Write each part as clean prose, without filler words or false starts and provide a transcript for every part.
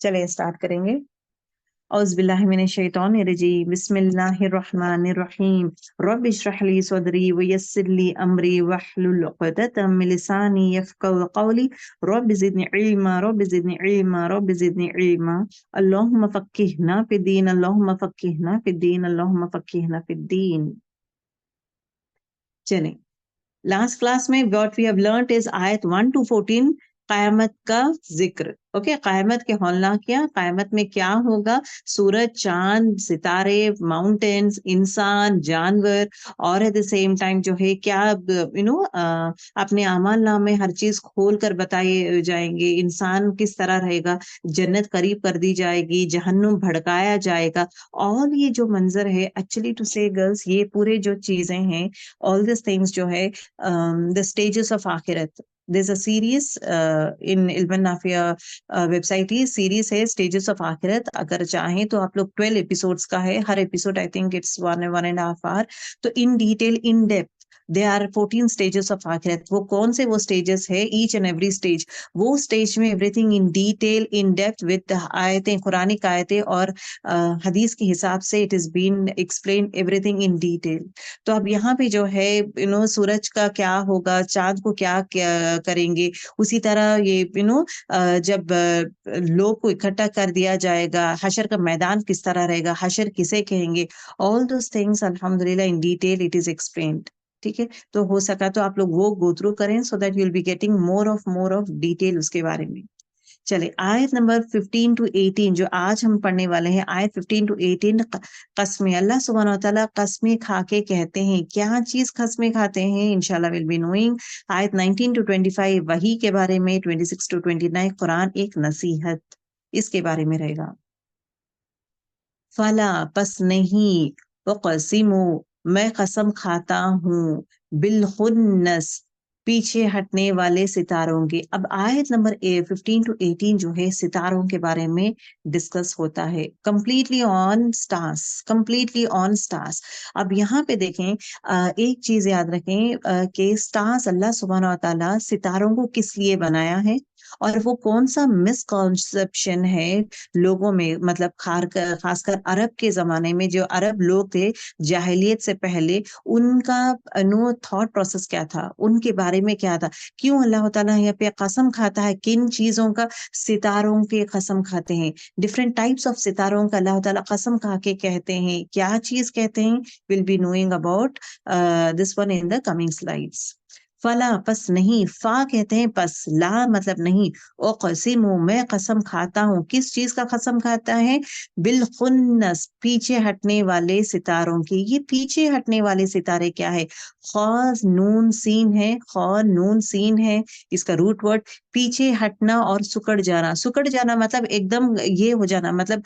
चले स्टार्ट करेंगे। औज़ुबिल्लाहिमिनश्शैतानिर्रजीम बिस्मिल्लाहिर्रहमानिर्रहीम रब्बि इश्रह ली सदरी व यस्सिर ली अमरी वहलुल उक़दतम मिन लिसानी यफ़क़हू क़ौली रब्बि ज़िदनी इल्मा अल्लाहुम्मा फ़क़्क़िहना फ़िद्दीन अल्लाहुम्मा फ़क़्क़िहना फ़िद्दीन अल्लाहुम्मा फ़क़्क़िहना फ़िद्दीन। चलें, लास्ट क्लास में what we have learned is आयत 1 to 14 क़यामत का जिक्र। ओके, क़यामत के हौलना क्या, क़यामत में क्या होगा, सूरज, चांद, सितारे, माउंटेन्स, इंसान, जानवर और एट द सेम टाइम जो है क्या अपने आमाल नामे हर चीज खोल कर बताए जाएंगे। इंसान किस तरह रहेगा, जन्नत करीब कर दी जाएगी, जहन्नुम भड़काया जाएगा। और ये जो मंजर है, एक्चुअली टू से गर्ल्स, ये पूरे जो चीजें हैं, ऑल दिस थिंग्स जो है, the stages of आखिरत। There's a series in Ilman Nafia website, ही सीरीज है स्टेजेस ऑफ आखिरत। अगर चाहें तो आप लोग 12 एपिसोड्स का है, हर episode I think it's 1.5 hour. तो in detail, in depth they are 14 stages of आखिरत। वो कौन से वो स्टेजेस है, ईच एंड एवरी स्टेज, वो स्टेज में everything in detail, in depth, with आयतें, कुरानिक आयतें और हदीस के हिसाब से it is been explain everything in detail. तो अब यहाँ पे जो है सूरज का क्या होगा, चांद को क्या करेंगे, उसी तरह ये जब लोग को इकट्ठा कर दिया जाएगा, हशर का मैदान किस तरह रहेगा, हशर किसे कहेंगे, ऑल दोस थिंग्स अल्हम्दुलिल्लाह in detail it is explained. ठीक है, तो हो सका तो आप लोग वो गो थ्रू करें, so that you will be getting more of detail उसके बारे में। चले, आयत नंबर 15 to 18 जो आज हम पढ़ने वाले हैं, आयत 15 to 18 कस्में। अल्लाह सुब्हानहू व तआला कस्में खा के कहते हैं, क्या चीज कस्में खाते हैं, इंशाल्लाह विल बी नोइंग। आयत 19 to 25 वही के बारे में, 26 to 29 कुरान एक नसीहत, इसके बारे में रहेगा। फला पस नहीं, उक़सिमु मैं कसम खाता हूँ, बिलखुन्नस पीछे हटने वाले सितारों की। अब आयत नंबर 15 to 18 जो है सितारों के बारे में डिस्कस होता है, completely on stars, completely on stars. अब यहाँ पे देखें, एक चीज याद रखें कि स्टार्स अल्लाह सुब्हानहू व तआला सितारों को किस लिए बनाया है, और वो कौन सा मिसकॉन्सेप्शन है लोगों में, मतलब खासकर अरब के जमाने में, जो अरब लोग थे जाहिलियत से पहले, उनका थॉट प्रोसेस क्या था, उनके बारे में क्या था, क्यों अल्लाह ताला यहाँ पे कसम खाता है, किन चीजों का, सितारों के कसम खाते हैं, डिफरेंट टाइप्स ऑफ सितारों का अल्लाह ताला कसम खा के कहते हैं, क्या चीज कहते हैं, will be knowing about this one in the coming slides. फला पस नहीं, फा कहते हैं पस, ला मतलब नहीं, ओ कसिमु मैं कसम खाता हूँ, किस चीज का कसम खाता है, बिलखुन्नस पीछे हटने वाले सितारों की। ये पीछे हटने वाले सितारे क्या है, खौज नून सीन है, खौ नून सीन है, इसका रूट वर्ड पीछे हटना और सुकड़ जाना। सुकड़ जाना मतलब एकदम ये हो जाना, मतलब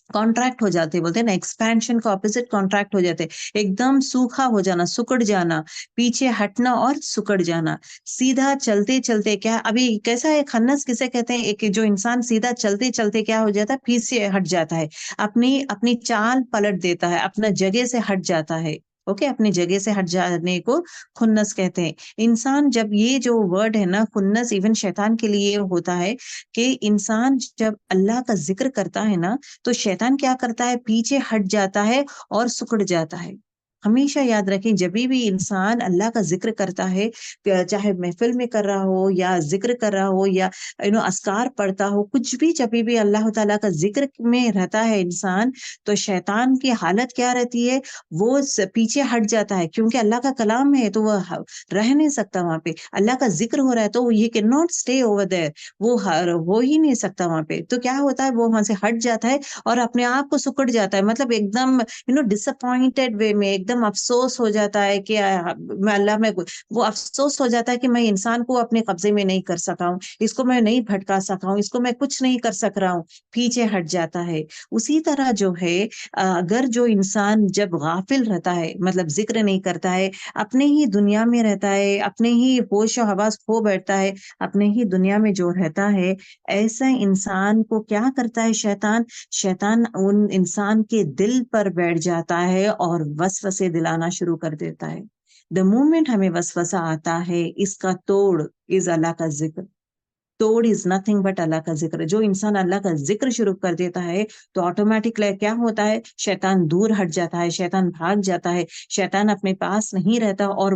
कॉन्ट्रैक्ट हो जाते, बोलते हैं ना, एक्सपेंशन का ऑपोजिट कॉन्ट्रैक्ट हो जाते, एकदम सूखा हो जाना, सुकड़ जाना, पीछे हटना और सुकड़ जाना। सीधा चलते चलते क्या, अभी कैसा है, खन्नस किसे कहते हैं, एक जो इंसान सीधा चलते चलते क्या हो जाता है, पीछे हट जाता है, अपनी अपनी चाल पलट देता है, अपना जगह से हट जाता है। ओके, अपनी जगह से हट जाने को खुन्नस कहते हैं। इंसान जब, ये जो वर्ड है ना खुन्नस, इवन शैतान के लिए होता है, कि इंसान जब अल्लाह का जिक्र करता है ना, तो शैतान क्या करता है, पीछे हट जाता है और सुकड़ जाता है। हमेशा याद रखें, जब भी इंसान अल्लाह का जिक्र करता है, चाहे महफिल में कर रहा हो या जिक्र कर रहा हो या अस्कार पढ़ता हो, कुछ भी जब भी अल्लाह ताला का जिक्र में रहता है इंसान, तो शैतान की हालत क्या रहती है, वो पीछे हट जाता है, क्योंकि अल्लाह का कलाम है तो वो रह नहीं सकता वहां पे। अल्लाह का जिक्र हो रहा है तो ये can not stay over there, वो हो ही नहीं सकता वहां पे। तो क्या होता है, वो वहां से हट जाता है और अपने आप को सुकड़ जाता है, मतलब एकदम डिसअपॉइंटेड वे में, एकदम अफसोस हो जाता है कि मैं अल्लाह में, वो अफसोस हो जाता है कि मैं इंसान को अपने कब्जे में नहीं कर सका हूँ, इसको मैं नहीं भटका सका हूँ, इसको मैं कुछ नहीं कर सक रहा हूँ, पीछे हट जाता है। उसी तरह जो है, अगर जो इंसान जब गाफिल रहता है, मतलब जिक्र नहीं करता है, अपने ही दुनिया में रहता है, अपने ही होश और हवास खो बैठता है, अपने ही दुनिया में जो रहता है, ऐसा इंसान को क्या करता है शैतान, शैतान उन इंसान के दिल पर बैठ जाता है और वसवसे दिलाना शुरू कर देता है। द मोमेंट हमें वसवसा आता है, इसका तोड़ इज अल्लाह का जिक्र। तोड़ इज नथिंग बट अल्लाह का जिक्र। जो इंसान अल्लाह का जिक्र शुरू कर देता है तो ऑटोमेटिकली क्या होता है, शैतान दूर हट जाता है, शैतान भाग जाता है, शैतान अपने पास नहीं रहता। और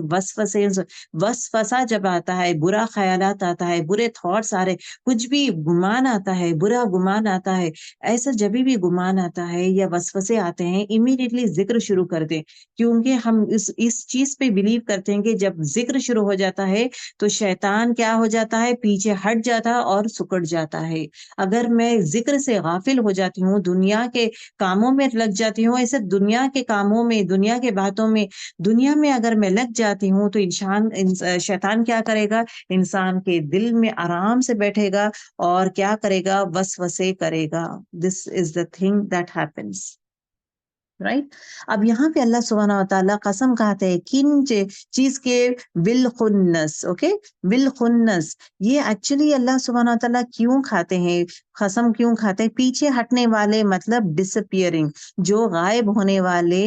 वसवसा जब आता है, बुरा ख्यालात आता है, बुरे थॉट्स आ रहे, कुछ भी गुमान आता है, बुरा गुमान आता है, ऐसा जब भी गुमान आता है या वसवसे आते हैं, इमीडिएटली जिक्र शुरू कर दे। क्योंकि हम इस चीज पे बिलीव करते हैं कि जब जिक्र शुरू हो जाता है तो शैतान क्या हो जाता है, पीछे हट जाता है और सुकड़ जाता है। अगर मैं जिक्र से गाफिल हो जाती हूँ, दुनिया के कामों में लग जाती हूँ, ऐसे दुनिया के कामों में, दुनिया के बातों में, दुनिया में अगर मैं लग जाती हूँ तो शैतान क्या करेगा, इंसान के दिल में आराम से बैठेगा और क्या करेगा, वसवसे करेगा। This is the thing that happens, right. अब यहाँ पे अल्लाह सुब्हानहू व तआला कसम खाते हैं किन चीज के, बिल खुन्नस, ओके, बिल खुन्नस। ये एक्चुअली अल्लाह सुब्हानहू व तआला क्यों खाते हैं, कसम क्यों खाते हैं, पीछे हटने वाले मतलब डिसअपियरिंग, जो गायब होने वाले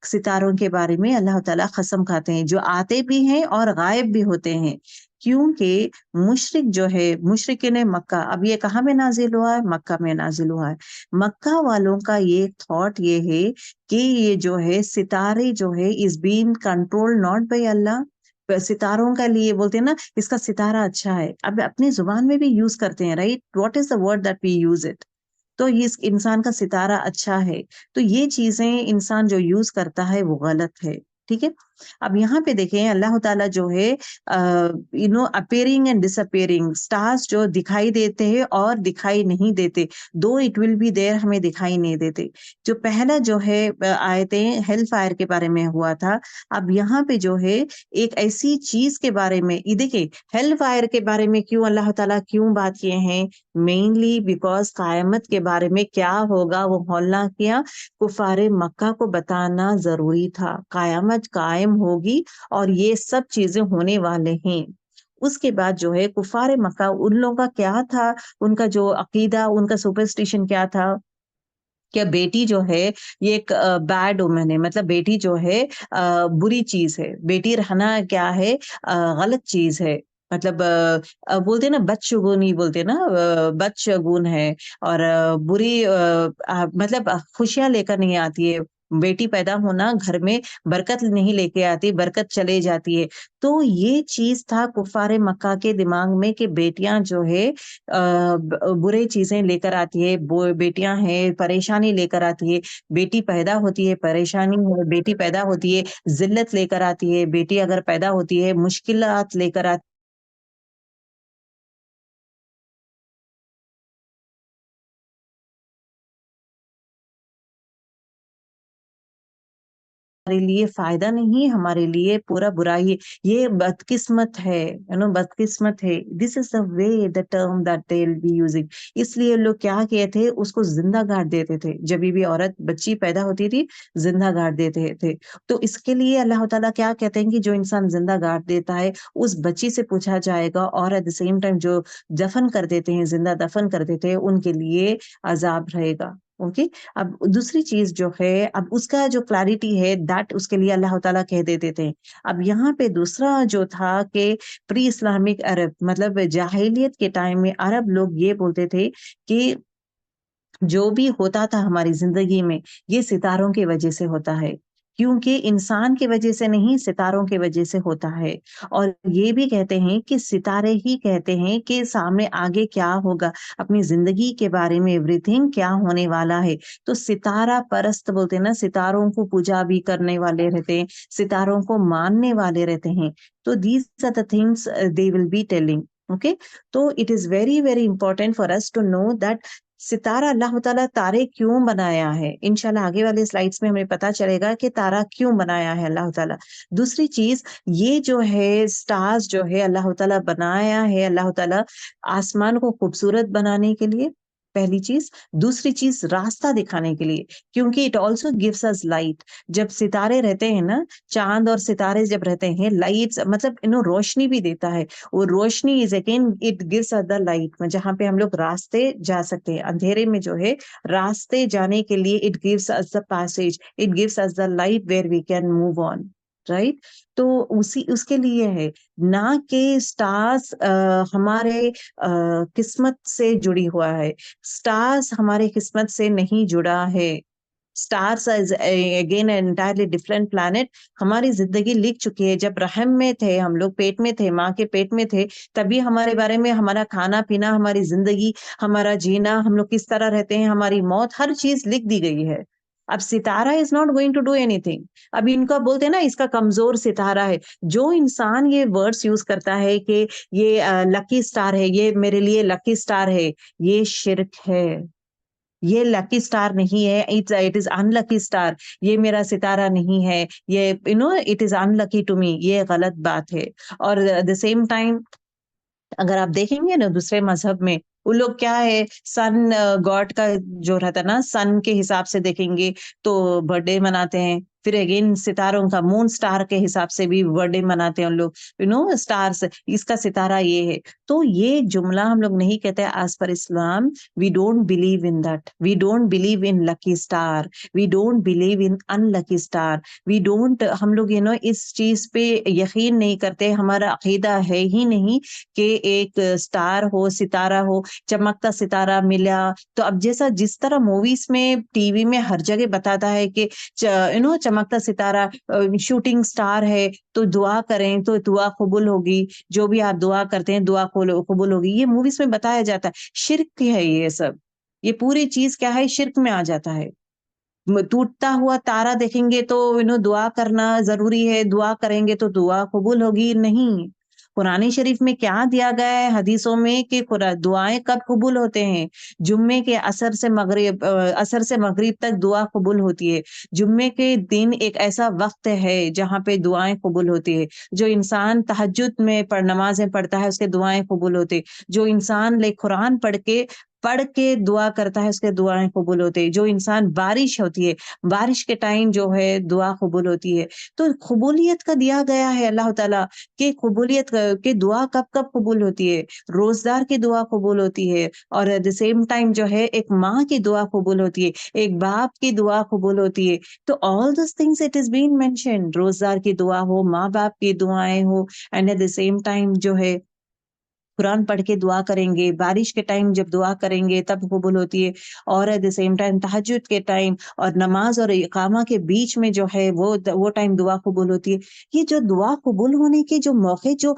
सितारों के बारे में अल्लाह ताला कसम खाते हैं, जो आते भी हैं और गायब भी होते हैं। क्योंकि मुशरिक जो है, मुशरिकीन मक्का, अब ये कहाँ में नाजिल हुआ है, मक्का में नाजिल हुआ है। मक्का वालों का ये थॉट ये है कि ये जो है सितारे जो है is being control not by Allah. सितारों का लिए बोलते हैं ना, इसका सितारा अच्छा है, अब अपनी जुबान में भी यूज करते हैं, right, what is the word that we use it. तो ये इस इंसान का सितारा अच्छा है, तो ये चीजें इंसान जो यूज करता है वो गलत है, ठीक है। अब यहाँ पे देखें अल्लाह ताला जो है अपेयरिंग एंड डिसअपेयरिंग स्टार्स, जो दिखाई देते हैं और दिखाई नहीं देते, दो इट विल बी देयर, हमें दिखाई नहीं देते। जो पहला जो है आयतें हेल फायर के बारे में हुआ था। अब यहाँ पे जो है एक ऐसी चीज के बारे में, ये देखिए हेल फायर के बारे में क्यों अल्लाह ताला क्यों बात किए हैं, मेनली बिकॉज कायमत के बारे में क्या होगा वो हौला किया, कुफारे मक्का को बताना जरूरी था, कयामत कायम होगी और ये सब चीजें होने वाले हैं। उसके बाद जो है कुफारे मक्का, उन लोगों का क्या था, उनका जो अकीदा, उनका सुपरस्टिशन क्या था, क्या बेटी जो है ये एक बैड वुमन है, मतलब बेटी जो है बुरी चीज है, बेटी रहना क्या है, गलत चीज है, मतलब बोलते हैं ना बदशगुनी, बोलते हैं ना बदशगुन है, और मतलब खुशियां लेकर नहीं आती है, बेटी पैदा होना घर में बरकत नहीं लेके आती, बरकत चले जाती है। तो ये चीज था कुफारे मक्का के दिमाग में कि बेटियां जो है बुरे चीजें लेकर आती है, बेटियां हैं परेशानी लेकर आती है, बेटी पैदा होती है परेशानी है, बेटी पैदा होती है जिल्लत लेकर आती है, बेटी अगर पैदा होती है मुश्किलात लेकर आती हमारे लिए फायदा नहीं है, हमारे लिए पूरा बुराई है, ये बदकिस्मत है, बदकिस्मत है। This is the way the term that they will be using. इसलिए लोग क्या किए थे, उसको जिंदा गाड़ देते थे, जब भी औरत बच्ची पैदा होती थी जिंदा गाड़ देते थे। तो इसके लिए अल्लाह ताला क्या कहते हैं कि जो इंसान जिंदा गाड़ देता है उस बच्ची से पूछा जाएगा, और एट द सेम टाइम जो दफन कर देते हैं, जिंदा दफन कर देते हैं, उनके लिए अजाब रहेगा। ओके। अब दूसरी चीज जो है, अब उसका जो क्लैरिटी है दैट उसके लिए अल्लाह ताला कह देते थे। अब यहाँ पे दूसरा जो था कि प्री इस्लामिक अरब, मतलब जाहिलियत के टाइम में अरब लोग ये बोलते थे कि जो भी होता था हमारी जिंदगी में ये सितारों की वजह से होता है, क्योंकि इंसान की वजह से नहीं, सितारों की वजह से होता है। और ये भी कहते हैं कि सितारे ही कहते हैं कि सामने आगे क्या होगा, अपनी जिंदगी के बारे में एवरीथिंग क्या होने वाला है। तो सितारा परस्त बोलते हैं ना, सितारों को पूजा भी करने वाले रहते हैं, सितारों को मानने वाले रहते हैं। तो these are the things they will be telling. Okay. तो it is very very important for us to know that सितारा, अल्लाह ताला तारे क्यों बनाया है। इंशाल्लाह आगे वाले स्लाइड्स में हमें पता चलेगा कि तारा क्यों बनाया है अल्लाह ताला। दूसरी चीज, ये जो है स्टार्स जो है अल्लाह ताला बनाया है, अल्लाह ताला आसमान को खूबसूरत बनाने के लिए, पहली चीज। दूसरी चीज रास्ता दिखाने के लिए, क्योंकि it also gives us light. जब सितारे रहते हैं ना, चांद और सितारे जब रहते हैं, लाइट्स मतलब रोशनी भी देता है, वो रोशनी is again it gives us the light, जहां पे हम लोग रास्ते जा सकते हैं अंधेरे में जो है, रास्ते जाने के लिए it gives us the passage, it gives us the light where we can move on. Right. तो उसी उसके लिए है, ना कि स्टार्स हमारे किस्मत से जुड़ी हुआ है। स्टार्स हमारे किस्मत से नहीं जुड़ा है। Stars is again entirely different planet. हमारी जिंदगी लिख चुकी है। जब रहम में थे, हम लोग पेट में थे, माँ के पेट में थे, तभी हमारे बारे में, हमारा खाना पीना, हमारी जिंदगी, हमारा जीना, हम लोग किस तरह रहते हैं, हमारी मौत, हर चीज लिख दी गई है। अब सितारा is not going to do anything. अब इनका बोलते हैं ना, इसका कमजोर सितारा है। जो इंसान ये वर्ड्स यूज करता है कि ये लकी स्टार है, ये मेरे लिए लकी स्टार है, ये शिर्क है। ये लकी स्टार नहीं है, इट इज अनलकी स्टार। ये मेरा सितारा नहीं है, ये it is unlucky to me, ये गलत बात है। और द सेम टाइम अगर आप देखेंगे ना दूसरे मजहब में, वो लोग क्या है, सन गॉड का जो रहता है ना, सन के हिसाब से देखेंगे तो बर्थडे मनाते हैं। फिर अगेन सितारों का, मून स्टार के हिसाब से भी बर्थडे मनाते हैं उन लोग, स्टार्स, इसका सितारा ये है। तो ये जुमला हम लोग नहीं कहते as per Islam. We don't believe in that, we don't believe in lucky star, we don't believe in unlucky star, we don't, हम लोग इस चीज पे यकीन नहीं करते। हमारा अकीदा है ही नहीं कि एक स्टार हो, सितारा हो, चमकता सितारा मिला। तो अब जैसा जिस तरह मूवीज में, टीवी में हर जगह बताता है कि चमकता सितारा शूटिंग स्टार है, तो दुआ करें तो दुआ कबूल होगी, जो भी आप दुआ करते हैं दुआ कबूल होगी, ये मूवीज में बताया जाता है। शिर्क है ये सब। ये पूरी चीज क्या है, शिर्क में आ जाता है। टूटता हुआ तारा देखेंगे तो दुआ करना जरूरी है, दुआ करेंगे तो दुआ कबूल होगी, नहीं। कुरानी शरीफ में क्या दिया गया है हदीसों में कि दुआएं कब कबूल होते हैं? जुम्मे के असर से मगरिब तक दुआ कबूल होती है। जुम्मे के दिन एक ऐसा वक्त है जहाँ पे दुआएं कबूल होती है। जो इंसान तहज्जुद में नमाजें पढ़ता है, उसके दुआएं कबूल होती है। जो इंसान कुरान पढ़ के दुआ करता है, उसके दुआएं कबूल होती है। जो इंसान, बारिश होती है, बारिश के टाइम जो है दुआ कबूल होती है। तो कबूलियत का दिया गया है अल्लाह ताला कि कबूलियत के दुआ कब कब कबूल होती है। रोजदार की दुआ कबूल होती है, और एट द सेम टाइम जो है एक माँ की दुआ कबूल होती है, एक बाप की दुआ कबूल होती है। तो all this things it is been mention, रोजदार की दुआ हो, माँ बाप की दुआएं हो, and at the same time जो है कुरान पढ़ के दुआ करेंगे, बारिश के टाइम जब दुआ करेंगे तब कबूल होती है, और एट द सेम टाइम तहज्जुद के टाइम और नमाज और इकामा के बीच में जो है वो टाइम दुआ कबूल होती है। ये जो दुआ कबूल होने के जो मौके जो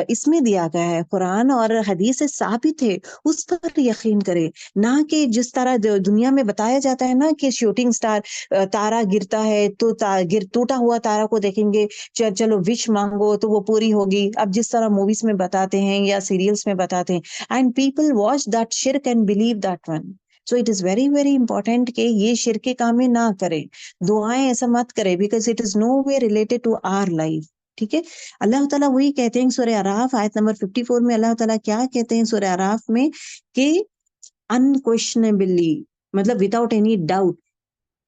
इसमें दिया गया है, कुरान और हदीस से साबित है, उस पर यकीन करें। ना कि जिस तरह दुनिया में बताया जाता है ना कि शूटिंग स्टार, तारा गिरता है तो टूटा हुआ तारा को देखेंगे, चलो विश मांगो तो वो पूरी होगी। अब जिस तरह मूवीज में बताते हैं या सीरियल्स में बताते हैं, एंड पीपल वॉच दैट शिर्क and believe that one. So it is very very important कि ये शिर्क के काम में ना करें, दुआएं ऐसा मत करें, because it is no way related to our life. ठीक है। अल्लाह ताला वही कहते हैं सूरह अराफ आयत नंबर 54 में, अल्लाह ताला क्या कहते हैं सूरह अराफ में कि अनक्वेश्चनेबली, मतलब without any doubt,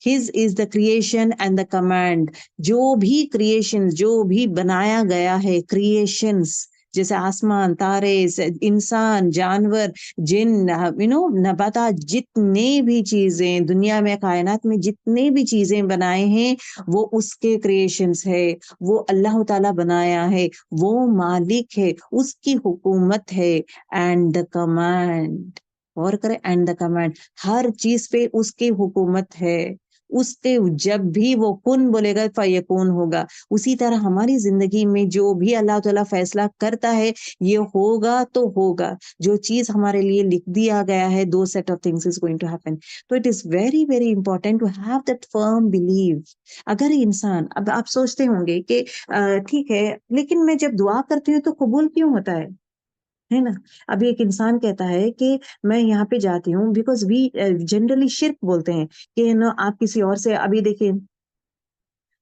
his is the creation and the command. जो भी क्रिएशन, जो भी बनाया गया है, क्रिएशंस जैसे आसमान, तारे, इंसान, जानवर, जिन, नबातात, जितने भी चीजें दुनिया में, कायनात में जितने भी चीजें बनाए हैं, वो उसके क्रिएशंस है। वो अल्लाह ताला बनाया है, वो मालिक है, उसकी हुकूमत है। एंड द कमांड, और करे, एंड द कमांड, हर चीज पे उसकी हुकूमत है। उसके जब भी वो कुन बोलेगा फयकून होगा। उसी तरह हमारी जिंदगी में जो भी अल्लाह ताला फैसला करता है, ये होगा तो होगा। जो चीज हमारे लिए लिख दिया गया है, दो set of things is going to happen. तो it is very very important to have that firm believe. अगर इंसान, अब आप सोचते होंगे कि ठीक है, लेकिन मैं जब दुआ करती हूँ तो कबूल क्यों होता है ना? अभी एक इंसान कहता है कि मैं यहाँ पे जाती हूँ, बिकॉज वी जनरली शिर्क बोलते हैं कि ना, आप किसी और से, अभी देखिए,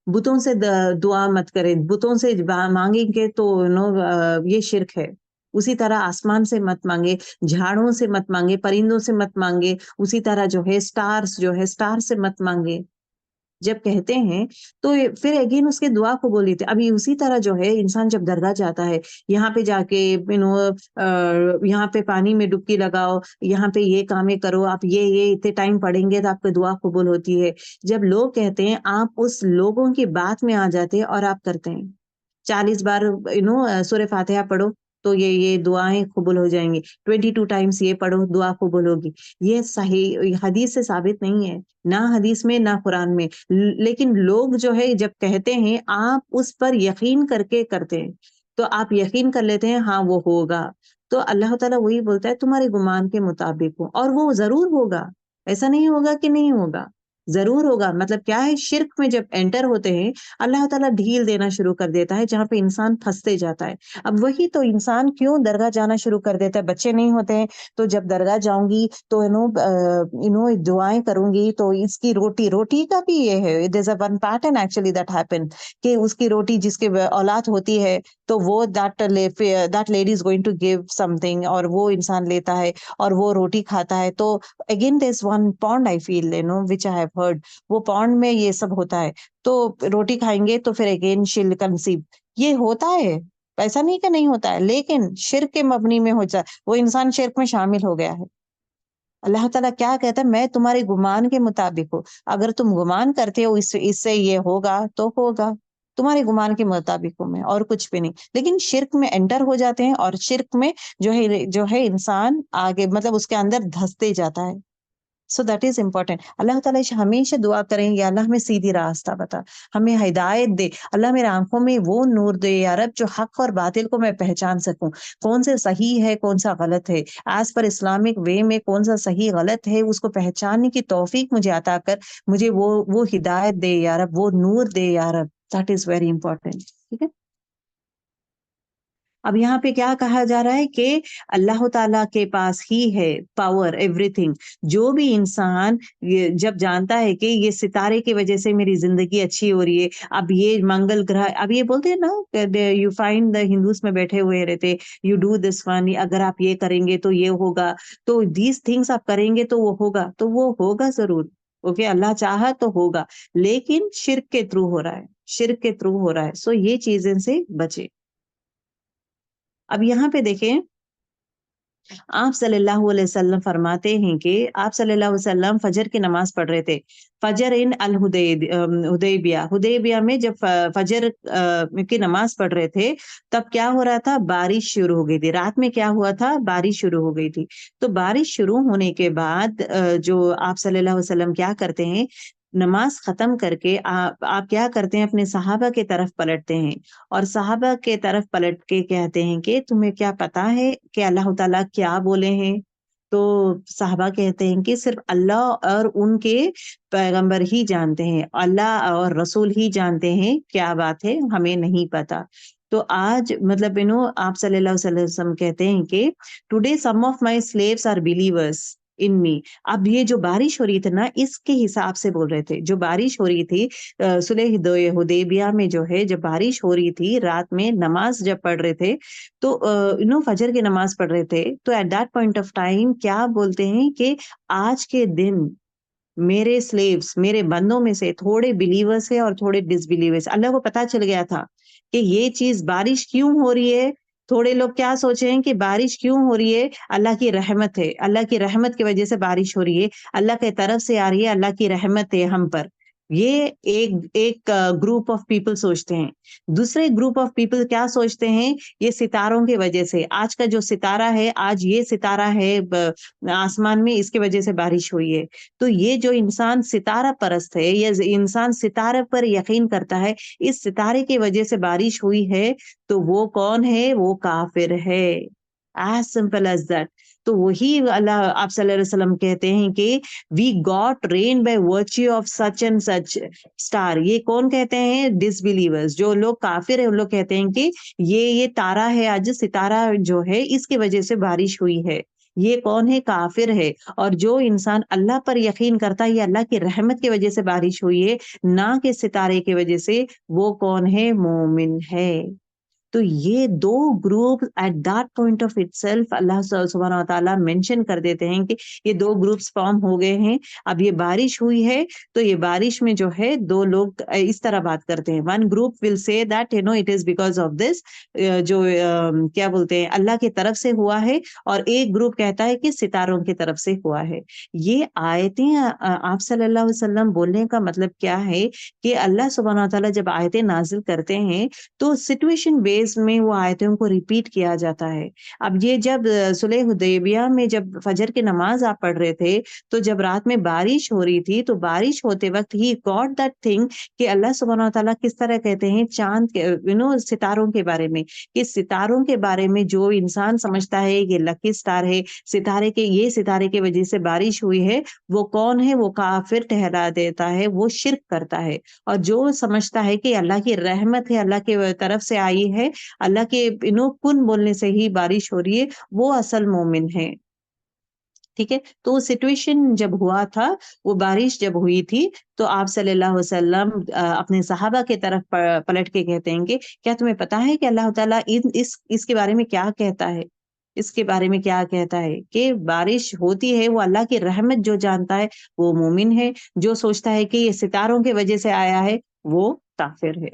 बुतों से दुआ मत करें, बुतों से मांगेंगे तो ये शिर्क है। उसी तरह आसमान से मत मांगे, झाड़ों से मत मांगे, परिंदों से मत मांगे, उसी तरह जो है स्टार्स, जो है स्टार से मत मांगे। जब कहते हैं तो फिर अगेन उसके दुआ कबूल होती है। अभी उसी तरह जो है इंसान जब दरगाह जाता है, यहाँ पे जाके यहाँ पे पानी में डुबकी लगाओ, यहाँ पे ये कामें करो, आप ये इतने टाइम पढ़ेंगे तो आपकी दुआ कबूल होती है। जब लोग कहते हैं, आप उस लोगों की बात में आ जाते हैं और आप करते हैं। 40 बार सूरह फातिहा पढ़ो तो ये दुआएं कबूल हो जाएंगी। 22 टाइम्स ये पढ़ो, दुआ कबूल होगी। ये सही हदीस से साबित नहीं है, ना हदीस में ना कुरान में। लेकिन लोग जो है जब कहते हैं, आप उस पर यकीन करके करते हैं, तो आप यकीन कर लेते हैं हाँ वो होगा। तो अल्लाह ताला वही बोलता है तुम्हारे गुमान के मुताबिक हो, और वो जरूर होगा। ऐसा नहीं होगा कि नहीं होगा, जरूर होगा। मतलब क्या है, शिर्क में जब एंटर होते हैं, अल्लाह ताला ढील देना शुरू कर देता है जहां पे इंसान फंसते जाता है। अब वही तो इंसान क्यों दरगाह जाना शुरू कर देता है। बच्चे नहीं होते हैं तो जब दरगाह जाऊंगी तो दुआएं करूंगी, तो इसकी रोटी रोटी का भी ये है, there is a one pattern actually that happen, कि उसकी रोटी जिसके औलाद होती है तो वो that lady is going to give something, और वो इंसान लेता है और वो रोटी खाता है। तो again this one pond I feel which I have heard, वो पॉन्ड में ये सब होता है। तो रोटी खाएंगे तो फिर अगेन शील कंसीव, ये होता है। ऐसा नहीं कि नहीं होता है, लेकिन शिर्क के मबनी में हो जाए, वो इंसान शिर्क में शामिल हो गया है। अल्लाह ताला क्या कहता है, मैं तुम्हारे गुमान के मुताबिक हूँ। अगर तुम गुमान करते हो इससे ये होगा तो होगा, तुम्हारे गुमान के मुताबिक हूँ मैं, और कुछ भी नहीं। लेकिन शिर्क में एंटर हो जाते हैं, और शिर्क में जो है इंसान आगे मतलब उसके अंदर धंसते जाता है। So that is important. Allah ताला से हमेशा दुआ करें, या अल्लाह हमें सीधी रास्ता बता, हमें हिदायत दे। अल्लाह मेरे आंखों में वो नूर दे या रब, जो हक और बातिल को मैं पहचान सकूं, कौन से सही है कौन सा गलत है, एज पर इस्लामिक वे में कौन सा सही गलत है, उसको पहचानने की तौफीक मुझे अता कर। मुझे वो हिदायत दे या रब, वो नूर दे या रब। That is very important. ठीक है। अब यहाँ पे क्या कहा जा रहा है कि अल्लाह ताला के पास ही है पावर एवरीथिंग। जो भी इंसान ये जब जानता है कि ये सितारे की वजह से मेरी जिंदगी अच्छी हो रही है, अब ये मंगल ग्रह, अब ये बोलते हैं ना, यू फाइंड द हिंदूज में बैठे हुए रहते, यू डू दिस वन, अगर आप ये करेंगे तो ये होगा, तो दीज थिंग्स आप करेंगे तो वो होगा, तो वो होगा जरूर। ओके, अल्लाह चाहा तो होगा, लेकिन शिर्क के थ्रू हो रहा है, शिर्क के थ्रू हो रहा है। सो ये चीजें से बचे। अब यहाँ पे देखें, आप सल्लल्लाहु अलैहि वसल्लम फरमाते हैं कि आप सल्लल्लाहु अलैहि वसल्लम फजर की नमाज पढ़ रहे थे। फजर इन अल हुदैबिया, हुदैबिया में जब फजर की नमाज पढ़ रहे थे, तब क्या हो रहा था, बारिश शुरू हो गई थी। रात में क्या हुआ था, बारिश शुरू हो गई थी। तो बारिश शुरू होने के बाद जो आप सल्लल्लाहु अलैहि वसल्लम क्या करते हैं, नमाज खत्म करके आप क्या करते हैं, अपने सहाबा की तरफ पलटते हैं, और सहाबा के तरफ पलट के कहते हैं कि तुम्हें क्या पता है कि अल्लाह ताला क्या बोले हैं। तो साहबा कहते हैं कि सिर्फ अल्लाह और उनके पैगंबर ही जानते हैं, अल्लाह और रसूल ही जानते हैं क्या बात है, हमें नहीं पता। तो आज मतलब आप सल्लल्लाहु अलैहि वसल्लम कहते हैं कि today some of my slaves are believers in me. अब ये जो बारिश हो रही थी ना, इसके हिसाब से बोल रहे थे, जो बारिश हो रही थी सुलह हुदैबिया में, जो है जब बारिश हो रही थी रात में, नमाज जब पढ़ रहे थे, तो फजर की नमाज पढ़ रहे थे, तो eight that point of time क्या बोलते हैं कि आज के दिन मेरे स्लेव्स, मेरे बंदों में से थोड़े बिलीवर्स है और थोड़े डिसबिलीवर्स। अल्लाह को पता चल गया था कि ये चीज बारिश क्यों हो रही है। थोड़े लोग क्या सोचे हैं कि बारिश क्यों हो रही है, अल्लाह की रहमत है, अल्लाह की रहमत की वजह से बारिश हो रही है, अल्लाह की तरफ से आ रही है, अल्लाह की रहमत है हम पर। ये एक एक ग्रुप ऑफ पीपल सोचते हैं। दूसरे ग्रुप ऑफ पीपल क्या सोचते हैं, ये सितारों की वजह से, आज का जो सितारा है, आज ये सितारा है आसमान में, इसकी वजह से बारिश हुई है। तो ये जो इंसान सितारा परस्त है, ये इंसान सितारे पर यकीन करता है, इस सितारे की वजह से बारिश हुई है, तो वो कौन है, वो काफिर है। As simple as that. तो वही अल्लाह आप सल्लल्लाहु अलैहि वसल्लम कहते हैं कि we got rain by virtue of such and such star. ये कौन कहते हैं, डिसबिलीवर्स, जो लोग काफिर है, उन लोग कहते हैं कि ये तारा है, आज सितारा जो है इसकी वजह से बारिश हुई है। ये कौन है, काफिर है। और जो इंसान अल्लाह पर यकीन करता है, ये अल्लाह की रहमत की वजह से बारिश हुई है, ना कि सितारे की वजह से, वो कौन है, मोमिन है। तो ये दो group at that point of itself Allah सुब्हानहू व तआला मेंशन कर देते हैं कि ये दो ग्रुप्स फॉर्म हो गए हैं। अब ये बारिश हुई है, तो ये बारिश में जो है दो लोग इस तरह बात करते हैं। One group will say that it is because of this, जो क्या बोलते हैं, अल्लाह की तरफ से हुआ है, और एक ग्रुप कहता है कि सितारों की तरफ से हुआ है। ये आयतें आप सल्लल्लाहु अलैहि वसल्लम बोलने का मतलब क्या है कि अल्लाह सुब्हानहू व तआला जब आयतें नाजिल करते हैं तो सिचुएशन बेस्ड में वो आयतों को रिपीट किया जाता है। अब ये जब सुलह हुदैबिया में जब फजर की नमाज आप पढ़ रहे थे, तो जब रात में बारिश हो रही थी, तो बारिश होते वक्त ही गॉट दैट थिंग कि अल्लाह सुब्हानहू व तआला किस तरह कहते हैं चांद के, सितारों के बारे में, कि सितारों के बारे में जो इंसान समझता है ये लकी स्टार है, सितारे की वजह से बारिश हुई है, वो कौन है? वो काफिर ठहरा देता है, वो शिर्क करता है। और जो समझता है कि अल्लाह की रहमत है, अल्लाह की तरफ से आई है, अल्लाह के कुन बोलने से ही बारिश हो रही है, वो असल मोमिन है। ठीक है? तो वो सिचुएशन जब हुआ था, वो बारिश जब हुई थी, तो आप सल्लल्लाहु अलैहि वसल्लम अपने सहाबा की तरफ पलट के कहते हैं कि क्या तुम्हें पता है कि अल्लाह ताला इन इसके बारे में क्या कहता है? इसके बारे में क्या कहता है कि बारिश होती है, वो अल्लाह की रहमत जो जानता है, वो मोमिन है, जो सोचता है कि ये सितारों की वजह से आया है, वो काफिर है।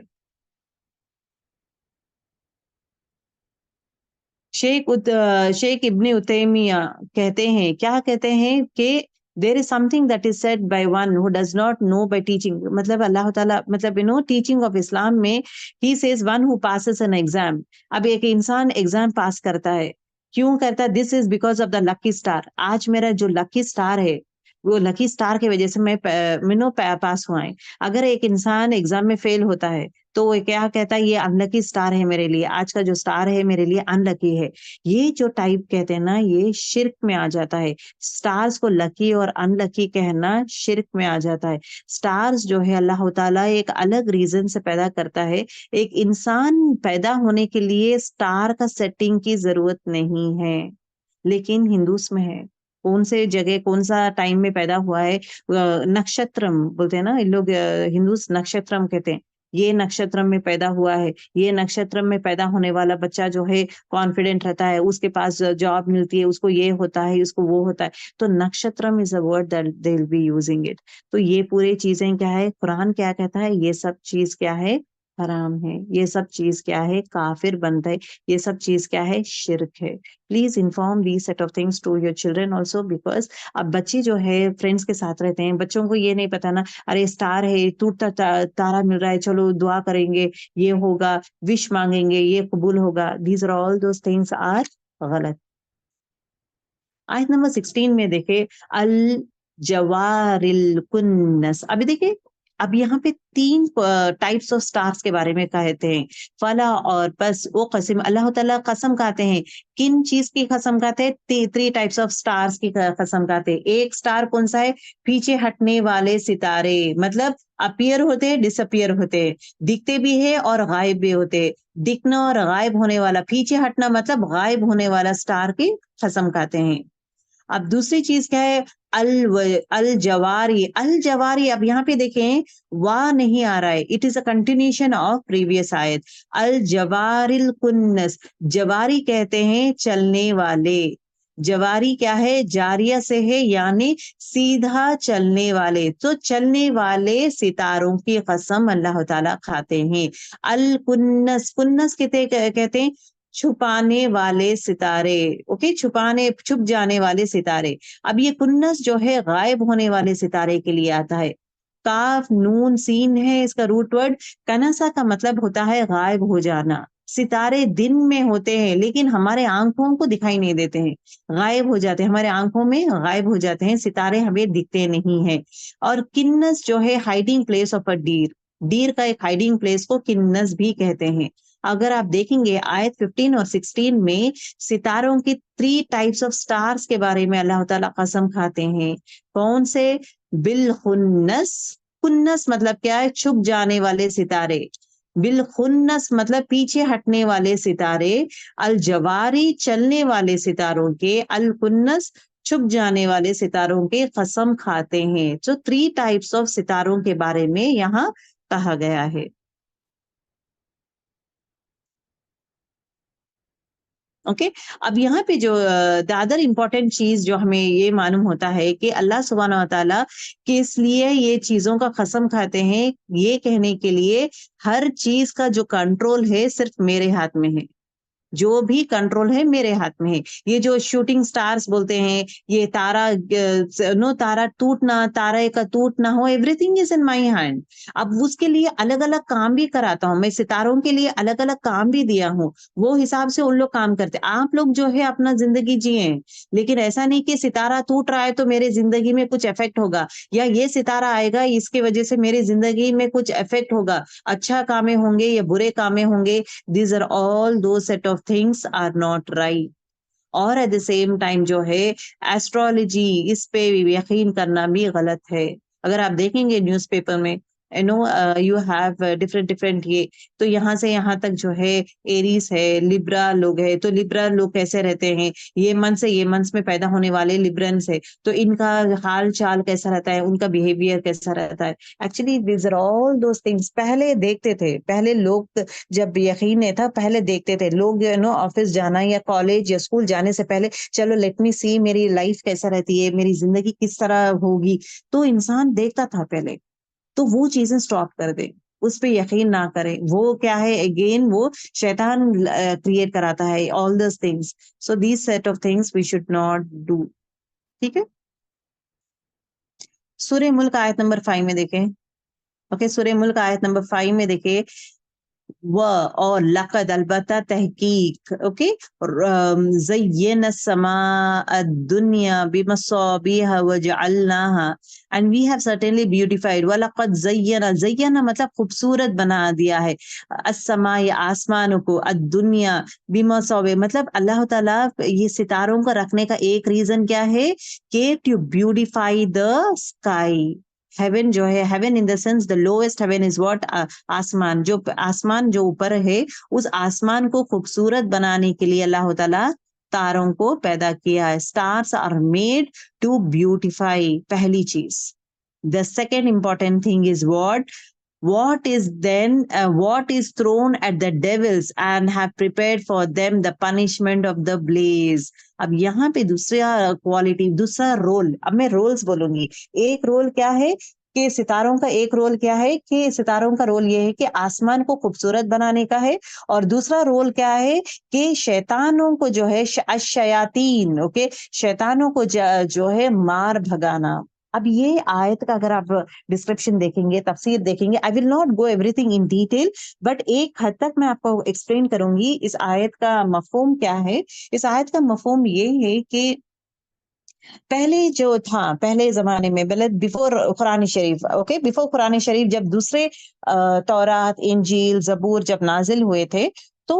शेख इब्न उतैमिया कहते हैं, क्या कहते हैं कि there is something that is said by one who does not know by teaching, मतलब अल्लाह ताला, मतलब टीचिंग ऑफ इस्लाम में ही says one who passes an exam. अब एक इंसान एग्जाम पास करता है, क्यों करता है? This is because of the lucky star. आज मेरा जो लकी स्टार है, वो लकी स्टार की वजह से मैं पास हुआ है। अगर एक इंसान एग्जाम में फेल होता है, तो वो क्या कहता है? ये अनलकी स्टार है मेरे लिए, आज का जो स्टार है मेरे लिए अनलकी है। ये जो टाइप कहते हैं ना, ये शिर्क में आ जाता है। स्टार्स को लकी और अनलकी कहना शिर्क में आ जाता है। स्टार्स जो है अल्लाह ताला एक अलग रीजन से पैदा करता है। एक इंसान पैदा होने के लिए स्टार का सेटिंग की जरूरत नहीं है, लेकिन हिंदूस में है। कौन से जगह, कौन सा टाइम में पैदा हुआ है? नक्षत्रम बोलते हैं ना इन लोग, हिंदूस नक्षत्रम कहते हैं। ये नक्षत्रम में पैदा हुआ है, ये नक्षत्रम में पैदा होने वाला बच्चा जो है कॉन्फिडेंट रहता है, उसके पास जॉब मिलती है, उसको ये होता है, उसको वो होता है। तो नक्षत्रम is a word that they will be using it. तो ये पूरी चीजें क्या है, कुरान क्या कहता है? ये सब चीज क्या है? हराम है। ये सब चीज क्या है? काफिर बनता है। ये सब चीज क्या है? शिर्क है। Please inform the set of things to your children also, because अब बच्चे जो है फ्रेंड्स के साथ रहते हैं, बच्चों को ये नहीं पता ना, अरे स्टार है, टूटता तारा मिल रहा है, चलो दुआ करेंगे, ये होगा, विश मांगेंगे, ये कबूल होगा। These are all those things are गलत। आयत नंबर 16 में देखे, अल जवारिल कुन्नस। अभी देखिए, अब यहाँ पे तीन टाइप्स ऑफ स्टार्स के बारे में कहते हैं। फला और बस वो कसम, अल्लाह ताला कसम खाते हैं। किन चीज की कसम खाते हैं? थ्री टाइप्स ऑफ स्टार्स की कसम खाते हैं। एक स्टार कौन सा है? पीछे हटने वाले सितारे, मतलब अपीयर होते हैं, डिसअपियर होते हैं, दिखते भी है और गायब भी होते हैं। दिखना और गायब होने वाला, पीछे हटना मतलब गायब होने वाला स्टार की कसम खाते हैं। अब दूसरी चीज क्या है? अल जवारी, अब यहाँ पे देखें, वाह नहीं आ रहा है, it is a continuation of previous आयत। अल जवारिल कुन्नस, जवारी कहते हैं चलने वाले। जवारी क्या है? जारिया से है, यानी सीधा चलने वाले। तो चलने वाले सितारों की कसम अल्लाह ताला खाते हैं। अल कुन्नस, कुन्नस कहते हैं छुपाने वाले सितारे। ओके, छुप जाने वाले सितारे। अब ये कुन्नस जो है गायब होने वाले सितारे के लिए आता है। काफ नून सीन है इसका रूट वर्ड। कनसा का मतलब होता है गायब हो जाना। सितारे दिन में होते हैं, लेकिन हमारे आंखों को दिखाई नहीं देते हैं, गायब हो जाते हैं, हमारे आंखों में गायब हो जाते हैं, सितारे हमें दिखते नहीं हैं। और किन्नस जो है hiding place of a deer, deer का एक हाइडिंग प्लेस को किन्नस भी कहते हैं। अगर आप देखेंगे आयत 15 और 16 में सितारों की थ्री टाइप्स ऑफ स्टार्स के बारे में अल्लाह ताला कसम खाते हैं। कौन से? बिल खुन्नस। खुन्नस मतलब क्या है? छुप जाने वाले सितारे। बिल खुन्नस मतलब पीछे हटने वाले सितारे। अल जवारी चलने वाले सितारों के, अल कुन्नस छुप जाने वाले सितारों के कसम खाते हैं। तो थ्री टाइप्स ऑफ सितारों के बारे में यहाँ कहा गया है। ओके। अब यहाँ पे जो द अदर इम्पोर्टेंट चीज जो हमें ये मालूम होता है कि अल्लाह सुब्हानहू व तआला किस लिए ये चीजों का कसम खाते हैं, ये कहने के लिए हर चीज का जो कंट्रोल है सिर्फ मेरे हाथ में है, जो भी कंट्रोल है मेरे हाथ में है। ये जो शूटिंग स्टार्स बोलते हैं, ये तारा नो तारा टूटना, तारे का टूटना हो, everything is in my hand. अब उसके लिए अलग अलग काम भी कराता हूँ मैं, सितारों के लिए अलग अलग काम भी दिया हूँ, वो हिसाब से उन लोग काम करते। आप लोग जो है अपना जिंदगी जिए, लेकिन ऐसा नहीं कि सितारा टूट रहा है तो मेरे जिंदगी में कुछ इफेक्ट होगा, या ये सितारा आएगा इसके वजह से मेरी जिंदगी में कुछ इफेक्ट होगा, अच्छा कामें होंगे या बुरे कामें होंगे। These are all those set of things are not right। और एट द सेम टाइम जो है एस्ट्रोलॉजी, इस पे भी यकीन करना भी गलत है। अगर आप देखेंगे न्यूज़पेपर में, you know you have different different ये, तो यहाँ से यहाँ तक जो है एरीज है, लिब्रा लोग है, तो लिब्रा लोग कैसे रहते हैं, ये मंथ से ये मंथ में पैदा होने वाले लिब्रंस है, तो इनका हाल चाल कैसा रहता है, उनका बिहेवियर कैसा रहता है। Actually these are all those things पहले देखते थे, पहले लोग जब यकीन नहीं था पहले देखते थे लोग, यू नो ऑफिस जाना या कॉलेज या स्कूल जाने से पहले चलो लेट मी सी मेरी लाइफ कैसा रहती है, मेरी जिंदगी किस तरह होगी, तो इंसान देखता था पहले। तो वो चीजें स्टॉप कर दे, उस पे यकीन ना करें, वो क्या है अगेन वो शैतान क्रिएट कराता है all this things. So these set of things we should not do. ठीक है। सूर्य मुल्क आयत नंबर 5 में देखें। ओके, सूर्य मुल्क आयत नंबर 5 में देखें, व और लक़द अलबत्ता तहकीक, ओके, ज़य्यना समा दुनिया बिमसाबिह वजअलनाहा, and we have certainly beautified, व लक़द ज़य्यना, ज़य्यना मतलब खूबसूरत बना दिया है, अस्समा या आसमानों को, दुनिया बिमसाबि मतलब अल्लाह ताला ये सितारों को रखने का एक रीजन क्या है कि to beautify the sky. Heaven जो है, heaven in the sense the lowest heaven is what, आसमान, जो आसमान जो ऊपर है, उस आसमान को खूबसूरत बनाने के लिए अल्लाह ताला तारों को पैदा किया है। Stars are made to beautify, पहली चीज। The second important thing is what is then what is thrown at the devils and have prepared for them the punishment of the blaze। अब यहाँ पे दूसरा क्वालिटी, दूसरा रोल, अब मैं roles बोलूंगी। एक रोल क्या है कि सितारों का, एक रोल क्या है कि सितारों का रोल ये है कि आसमान को खूबसूरत बनाने का है, और दूसरा रोल क्या है कि शैतानों को जो है अशयातीन, ओके, शैतानों को जो है मार भगाना। अब ये आयत का अगर आप डिस्क्रिप्शन देखेंगे, तफसीर देखेंगे, I will not go everything in detail, but एक हद तक मैं आपको एक्सप्लेन करूंगी इस आयत का मफहूम क्या है। इस आयत का मफहूम ये है कि पहले जो था, पहले जमाने में, मतलब बिफोर कुरान शरीफ, ओके, बिफोर कुरान शरीफ, जब दूसरे तौरात, इंजील, जबूर जब नाजिल हुए थे, तो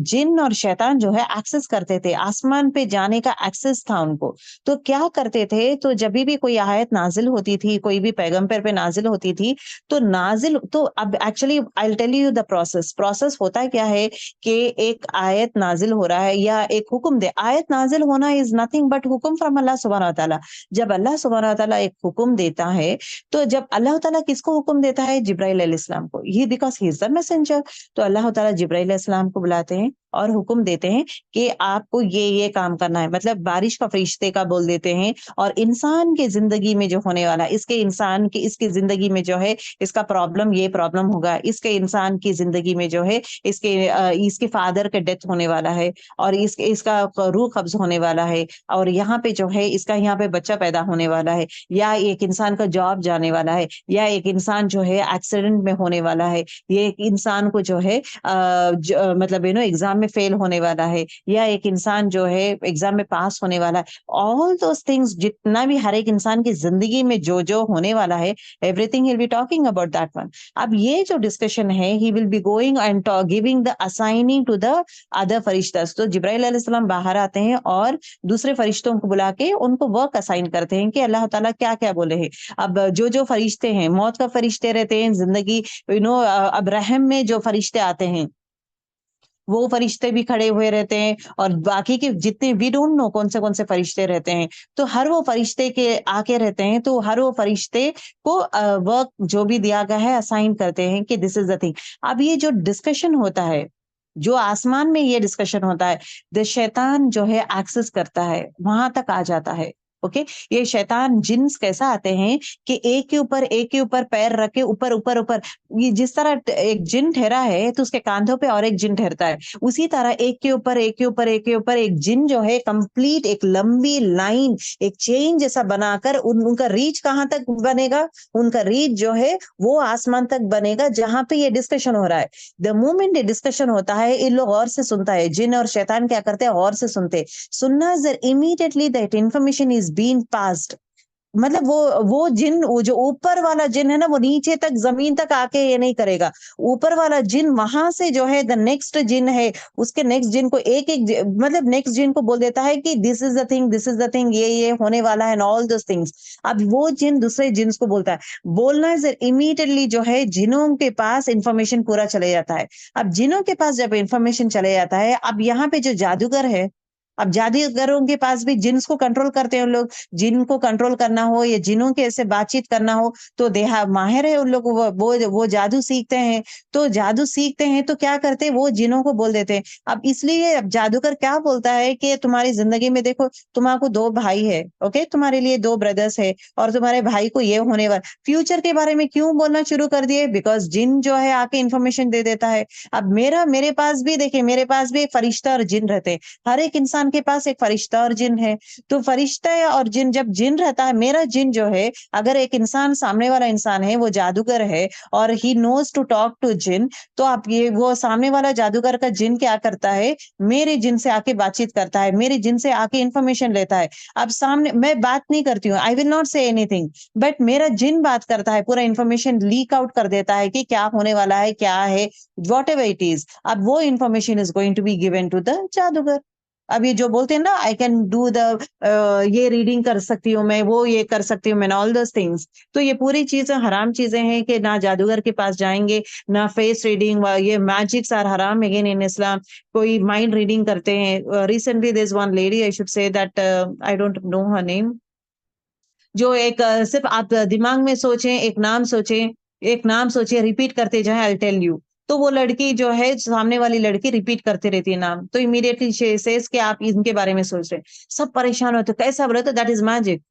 जिन और शैतान जो है एक्सेस करते थे, आसमान पे जाने का एक्सेस था उनको। तो क्या करते थे, तो जब भी कोई आयत नाजिल होती थी, कोई भी पैगंबर पे नाजिल होती थी, तो नाजिल, तो अब actually I will tell you the process. Process होता क्या है कि एक आयत नाजिल हो रहा है या एक हुक्म दे, आयत नाजिल होना इज नथिंग बट हुक्म फ्रॉम अल्लाह सुब्हानहू व तआला। जब अल्लाह सुब्हानहू व तआला एक हुक्म देता है, तो जब अल्लाह ताला किसको हुक्म देता है, जिब्राइल अलैहिस्सलाम को, ये because he is the messenger. तो अल्लाह ताला जिब्राइल अलैहिस्सलाम को बुलाते हैं और हुक्म देते हैं कि आपको ये काम करना है, मतलब बारिश का फरिश्ते का बोल देते हैं, और इंसान के जिंदगी में जो होने वाला, इसके इंसान की, इसकी जिंदगी में जो है इसका प्रॉब्लम, ये प्रॉब्लम होगा, इसके इंसान की जिंदगी में जो है इसके फादर के डेथ होने वाला है, और इसका रूह कब्ज होने वाला है, और यहाँ पे जो है इसका यहाँ पे बच्चा पैदा होने वाला है, या एक इंसान का जॉब जाने वाला है, या एक इंसान जो है एक्सीडेंट में होने वाला है, ये एक इंसान को जो है मतलब एग्जाम में फेल होने वाला है, या एक इंसान जो है एग्जाम में पास होने वाला है। ऑल दोस थिंग्स, जितना भी हर एक इंसान की जिंदगी में जो जो होने वाला है, everything he will be talking about that one. अब ये जो डिस्कशन है, he will be going and giving the assigning to the other फरिश्तास। तो जिब्राइल अलैहिस्सलाम बाहर आते हैं और दूसरे फरिश्तों को बुला के उनको वर्क असाइन करते हैं कि अल्लाह ताला क्या क्या बोले हैं। अब जो जो फरिश्ते हैं, मौत का फरिश्ते रहते हैं, जिंदगी अब रहम में जो फरिश्ते आते हैं, वो फरिश्ते भी खड़े हुए रहते हैं, और बाकी के जितने वी डोंट नो कौन से फरिश्ते रहते हैं, तो हर वो फरिश्ते के आके रहते हैं, तो हर वो फरिश्ते को वर्क जो भी दिया गया है असाइन करते हैं कि दिस इज द थिंग। अब ये जो डिस्कशन होता है, जो आसमान में ये डिस्कशन होता है, द शैतान जो है एक्सेस करता है, वहां तक आ जाता है। ओके, ये शैतान जिन्स कैसा आते हैं कि एक के ऊपर पैर रख के ऊपर ऊपर ऊपर, ये जिस तरह एक जिन ठहरा है तो उसके कांधों पे और एक जिन ठहरता है, उसी तरह एक के ऊपर एक के ऊपर एक के ऊपर एक जिन जो है कंप्लीट एक लंबी लाइन, एक चेन जैसा बनाकर उनका रीच कहाँ तक बनेगा, उनका रीच जो है वो आसमान तक बनेगा जहां पे ये डिस्कशन हो रहा है। द मोमेंट ये डिस्कशन होता है, इन लोग और से सुनता है, जिन और शैतान क्या करते हैं, और से सुनते, सुनना जर immediately that information is being passed, मतलब वो जिन, वो जो ऊपर वाला जिन है ना, वो नीचे तक जमीन तक आके ये नहीं करेगा। ऊपर वाला जिन वहां से जो है द नेक्स्ट जिन है, उसके नेक्स्ट जिन को एक एक मतलब नेक्स्ट जिन को बोल देता है कि this is the thing, this is the thing, ये होने वाला है, ऑल दोस थिंग्स। अब वो जिन दूसरे जिन्स को बोलता है, बोलना है इमीडिएटली जो है जिनों के पास इंफॉर्मेशन पूरा चले जाता है। अब जिनों के पास जब इंफॉर्मेशन चले जाता है, अब यहाँ पे जो जादूगर है, अब जादूगरों के पास भी जिन्स को कंट्रोल करते हैं उन लोग, जिन को कंट्रोल करना हो या जिनों के ऐसे बातचीत करना हो तो देहा माहिर है उन लोग, वो जादू सीखते हैं। तो जादू सीखते हैं तो क्या करते हैं, वो जिनों को बोल देते हैं। अब इसलिए अब जादूगर क्या बोलता है कि तुम्हारी जिंदगी में देखो, तुम्हारे दो भाई है, ओके, तुम्हारे लिए दो ब्रदर्स है और तुम्हारे भाई को ये होने वाला, फ्यूचर के बारे में क्यों बोलना शुरू कर दिए, बिकॉज जिन जो है आके इंफॉर्मेशन दे देता है। अब मेरे पास भी देखिए, मेरे पास भी एक फरिश्ता और जिन रहते हैं, हर एक इंसान के पास एक फरिश्ता और जिन है। तो फरिश्ता और जिन, जब जिन रहता है, मेरा जिन जो है, अगर एक इंसान, सामने वाला इंसान है वो जादूगर है और he knows to talk to जिन, तो आप ये, वो सामने वाला जादूगर का जिन क्या करता है, मेरे जिन से आके बातचीत करता है, मेरे जिन से आके इंफॉर्मेशन लेता है। अब सामने मैं बात नहीं करती हूँ, I will not say anything, but मेरा जिन बात करता है, पूरा इंफॉर्मेशन लीक आउट कर देता है कि क्या होने वाला है, क्या है, वॉट एवर इट इज। अब वो information is going to be given to the जादूगर। अब ये जो बोलते हैं ना, आई कैन डू द, ये रीडिंग कर सकती हूँ मैं, वो ये कर सकती हूँ मैं, ऑल दोस थिंग्स, तो ये पूरी चीजें हराम चीजें हैं कि ना जादूगर के पास जाएंगे, ना फेस रीडिंग, ये मैजिक्स आर हराम अगेन इन इस्लाम। कोई माइंड रीडिंग करते हैं, recently there is one lady, I should say that, I don't know her name, जो एक सिर्फ आप दिमाग में सोचें, एक नाम सोचें, एक नाम सोचिए, रिपीट करते जाएं, आई टेल यू, तो वो लड़की जो है, सामने वाली लड़की रिपीट करते रहती है नाम, तो इमीडिएटली सेज कि आप इनके बारे में सोच रहे हैं। सब परेशान होते, कैसा बोले, तो दैट इज मैजिक।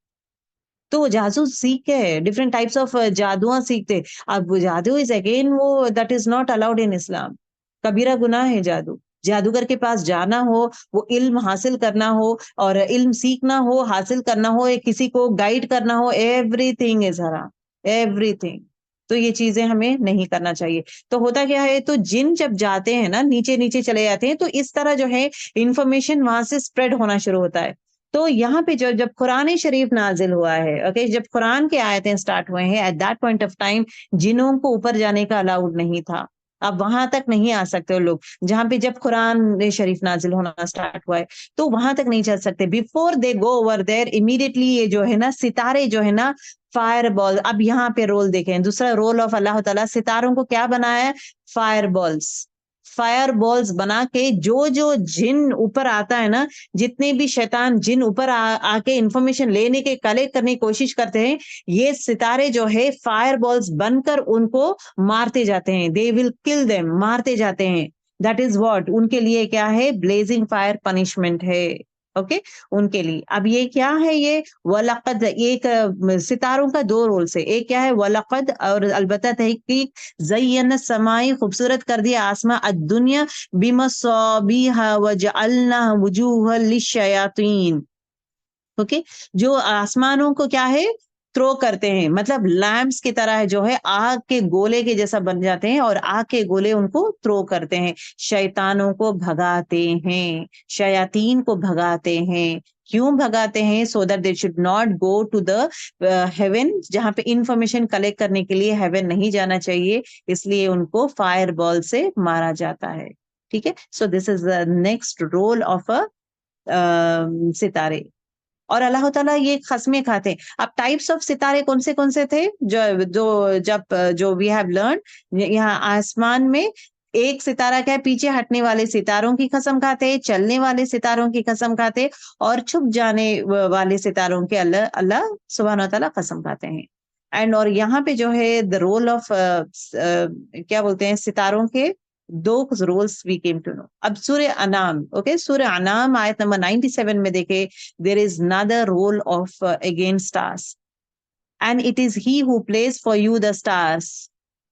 तो वो जादू सीख के डिफरेंट टाइप्स ऑफ जादुआ सीखते। अब वो जादू इज अगेन, वो that is not allowed in Islam, कबीरा गुनाह है जादू। जादूगर के पास जाना हो, वो इल्म हासिल करना हो, और इल्म सीखना हो, हासिल करना हो, या किसी को गाइड करना हो, एवरीथिंग इज हराम, एवरीथिंग। तो ये चीजें हमें नहीं करना चाहिए। तो होता क्या है, तो जिन जब जाते हैं ना, नीचे नीचे चले जाते हैं, तो इस तरह जो है इंफॉर्मेशन वहां से स्प्रेड होना शुरू होता है। तो यहाँ पे जो जब कुरान शरीफ नाजिल हुआ है, ओके, जब कुरान के आयतें स्टार्ट हुए हैं, at that point of time जिनों को ऊपर जाने का अलाउड नहीं था। अब वहां तक नहीं आ सकते वो लोग, जहां पे जब कुरान शरीफ नाजिल होना स्टार्ट हुआ है, तो वहां तक नहीं चल सकते। Before they go over there, immediately ये जो है ना, सितारे जो है ना, फायर बॉल। अब यहाँ पे रोल देखें, दूसरा रोल ऑफ अल्लाह ताला, सितारों को क्या बनाया है, फायर बॉल्स। फायर बॉल्स बना के जो जो जिन ऊपर आता है ना, जितने भी शैतान जिन ऊपर आके इंफॉर्मेशन लेने के, कलेक्ट करने की कोशिश करते हैं, ये सितारे जो है फायर बॉल्स बनकर उनको मारते जाते हैं, दे विल किल देम, मारते जाते हैं। दैट इज व्हाट उनके लिए क्या है, ब्लेजिंग फायर पनिशमेंट है। ओके, उनके लिए। अब ये क्या है, ये वलकद, एक सितारों का दो रोल से, एक क्या है वलकद, और अलबत्ता तहकीक, ज़य्यना समाई, खूबसूरत कर दिया आसमा, अद्दुनिया बिमसाबिह वजअलना वुजूहल लिशयातीन। ओके, जो आसमानों को क्या है, थ्रो करते हैं, मतलब लैम्प्स की तरह है, जो है आग के गोले के जैसा बन जाते हैं, और आग के गोले उनको थ्रो करते हैं, शैतानों को भगाते हैं, शयातीन को भगाते हैं। क्यों भगाते हैं, so that they should not go to the heaven, जहां पे इंफॉर्मेशन कलेक्ट करने के लिए हेवन नहीं जाना चाहिए, इसलिए उनको फायर बॉल से मारा जाता है। ठीक है, so this is the next role of a सितारे। और अल्लाह ताला ये खस्में खाते हैं। अब टाइप्स ऑफ सितारे कौन से थे, जो जो जब जो वी हैव लर्न, यहाँ आसमान में एक सितारा क्या है, पीछे हटने वाले सितारों की कसम खाते, चलने वाले सितारों की कसम खाते, और छुप जाने वाले सितारों के अल्लाह अल्लाह सुब्हान व तआला कसम खाते हैं। एंड और यहाँ पे जो है द रोल ऑफ क्या बोलते हैं सितारों के, दो roles we came to know. अब सूर्य अनाम, ओके, सूर्य अनाम आयत नंबर 97 में देखे, there is another role of again stars, and it is he who plays for you the stars।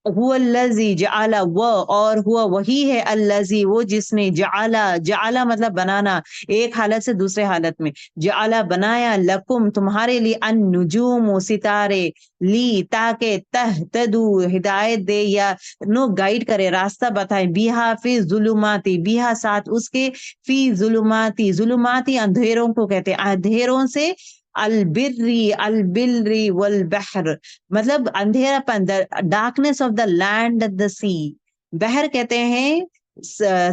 हुआ अल्लज़ी जआला, वो और हुआ वही है अल्लज़ी वो जिसने जआला, जआला मतलब बनाना, एक हालत से दूसरे हालत में, जआला बनाया, लकुम तुम्हारे लिए, अन नुजूम सितारे, ली ताके तहतदू हिदायत दे या नो गाइड करे, रास्ता बताए, बिहा फी जुलुमाती, बिहा साथ उसके, फी जुलुमाती, जुलुमाती अंधेरों को कहते हैं, अंधेरों से, अल बिल्री वल बहर मतलब अंधेरापन, the darkness of the land the sea. बहर कहते हैं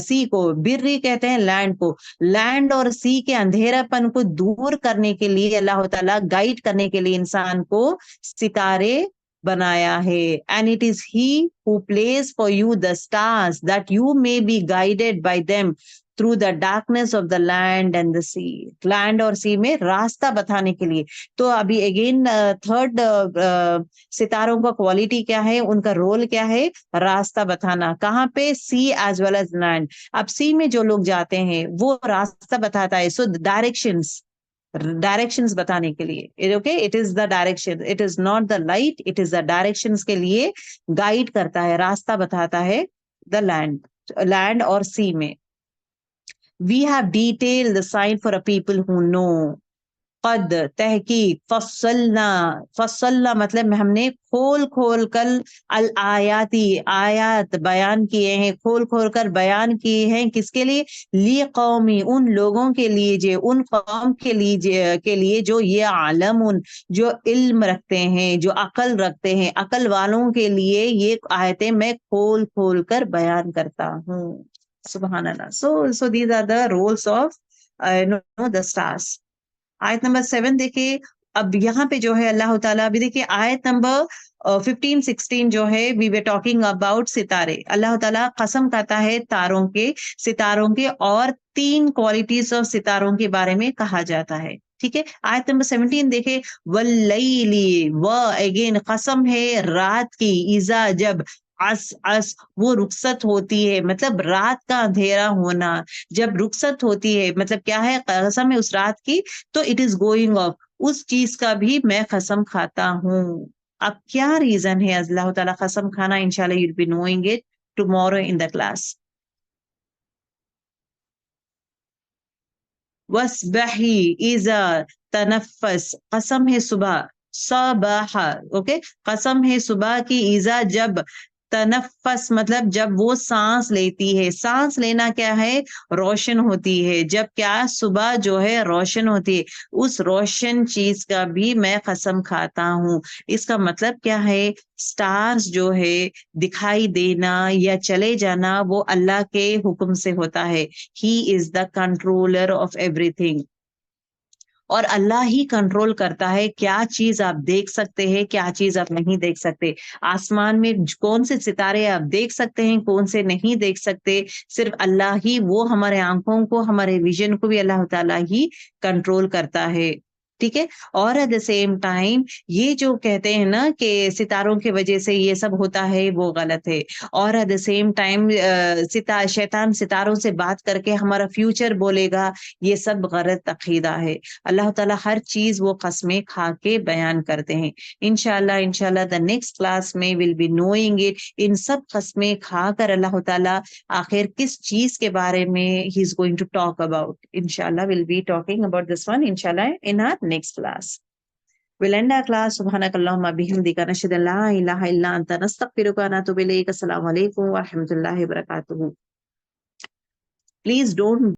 सी को, बिर्री कहते हैं लैंड को। लैंड और सी के अंधेरापन को दूर करने के लिए अल्लाह ताला गाइड करने के लिए इंसान को सितारे बनाया है। And it is he who place for you the stars that you may be guided by them through the darkness of the land and the sea. Land और सी में रास्ता बताने के लिए। तो अभी अगेन थर्ड सितारों का क्वालिटी क्या है, उनका रोल क्या है, रास्ता बताना। कहाँ पे, सी एज वेल एज लैंड। अब सी में जो लोग जाते हैं वो रास्ता बताता है, सो डायरेक्शंस, डायरेक्शंस बताने के लिए, okay, it is the direction, it is not the light, it is the directions के लिए गाइड करता है, रास्ता बताता है द लैंड, लैंड और सी में। We have detailed the sign for a people who know। कद तहकीक, फसलना, फसलना मतलब हमने खोल खोल कर, अल आयाती आयात बयान किए हैं, खोल खोल कर बयान किए हैं, किसके लिए, ली कौमी उन लोगों के लिए, जे उन कौम के लिए जो ये आलम उन जो इल्म रखते हैं, जो अकल रखते हैं, अकल वालों के लिए ये आयतें मैं खोल खोल कर बयान करता हूँ। सुभान अल्लाह। So these are the roles of the stars। आयत नंबर 7 देखिए। अब यहाँ पे जो है अल्लाह ताला, अभी देखिए आयत नंबर 15-16 जो है, वी वे टॉकिंग अबाउट सितारे। अल्लाह ताला कसम खाता है तारों के, सितारों के, और 3 क्वालिटीज ऑफ सितारों के बारे में कहा जाता है। ठीक है, आयत नंबर 17 देखे, वल्लैली, व अगेन कसम है रात की, इजा जब, अस वो रुखसत होती है, मतलब रात का अंधेरा होना, जब रुखसत होती है मतलब क्या है, कसम है उस रात की, तो इट इज गोइंग ऑफ, उस चीज का भी मैं कसम खाता हूँ। अब क्या रीजन है अल्लाह ताला कसम खाना, इंशाल्लाह you'll be knowing it tomorrow in the class। वस्बही इजा तनफस, कसम है सुबह, सबह, ओके, कसम है सुबह की, इजा जब, तनफस मतलब जब वो सांस लेती है, सांस लेना क्या है, रोशन होती है, जब क्या, सुबह जो है रोशन होती है, उस रोशन चीज का भी मैं कसम खाता हूँ। इसका मतलब क्या है, स्टार्स जो है दिखाई देना या चले जाना वो अल्लाह के हुक्म से होता है। He is the controller of everything, और अल्लाह ही कंट्रोल करता है क्या चीज आप देख सकते हैं, क्या चीज आप नहीं देख सकते। आसमान में कौन से सितारे आप देख सकते हैं, कौन से नहीं देख सकते, सिर्फ अल्लाह ही, वो हमारे आंखों को, हमारे विजन को भी अल्लाह ताला ही कंट्रोल करता है। ठीक है, और एट द सेम टाइम ये जो कहते हैं ना कि सितारों की वजह से ये सब होता है, वो गलत है। और एट द सेम टाइम शैतान सितारों से बात करके हमारा फ्यूचर बोलेगा, ये सब गलत अकीदा है। अल्लाह ताला हर चीज वो कसमें खा के बयान करते हैं। इंशाल्लाह इंशाल्लाह द नेक्स्ट क्लास में विल बी नोइंग इट, इन सब कसमें खाकर अल्लाह ताला आखिर किस चीज के बारे में he is going to talk about. इंशाल्लाह will be talking about this one इंशाल्लाह in our next class. We'll end our class. Subhanakallahumma bihamdika nashhadu an la ilaha illa anta nastaghfiruka wa natubu ilayk. Assalamu alaikum wa rahmatullahi wa barakatuh. Please don't